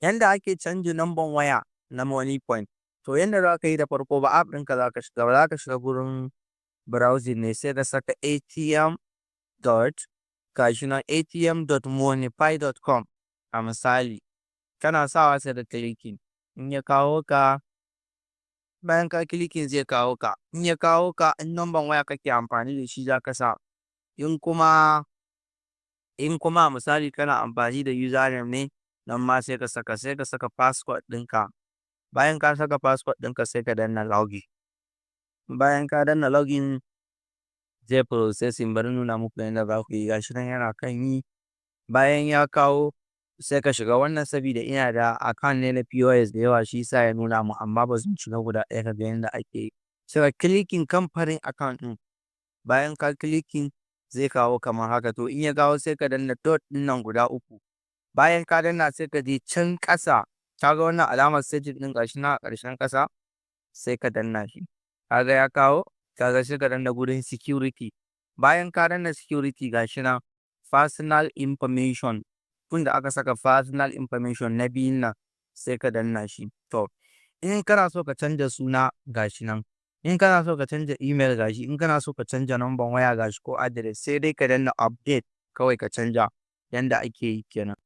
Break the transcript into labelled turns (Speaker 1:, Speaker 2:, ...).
Speaker 1: Yanda ake canji number waya na Money Point. To yanda za ka yi da farko ba app ɗinka za ka shiga ba, za ka shiga gurin browsing ne sai ka saka atm.moneypi.com a misali. Kana sawa sai da clicking. In ya kawo ka, bayan ka clicking zai kawo ka. In ya kawo ka, in number waya kake amfani da shi za ka sa. In kuma misali kana amfani da username ne, nan ma sai ka saka password ɗinka. Bayan ka saka password ɗinka sai ka danna login. Bayan ka danna login zai processing, bari nuna muku yadda za ku yi. Gashi nan yana kan yi. Bayan ya kawo sai ka shiga wannan, saboda ina da account ne na POS da yawa shi yasa ya nuna mu, amma ba zan shiga guda ɗaya ka ga yadda ake yi. Sai ka clicking kamfanin account ɗin. Bayan ka clicking zai kawo kamar haka. To in ya kawo sai ka danna dot ɗin nan guda 3. Bayan ka danna sai ka je can ƙasa, ka ga wannan alamar setting ɗin gashi na a ƙarshen ƙasa, sai ka danna shi. Ka ga ya kawo, ka ga sai ka danna gurin security. Bayan ka danna security gashi nan personal information, tunda aka saka personal information na biyun nan sai ka danna shi. To in kana so ka canja suna gashi nan, in kana so ka canja email gashi, in kana so ka canja number waya gashi ko address, sai dai ka danna update kawai ka canja. Yanda ake yi kenan.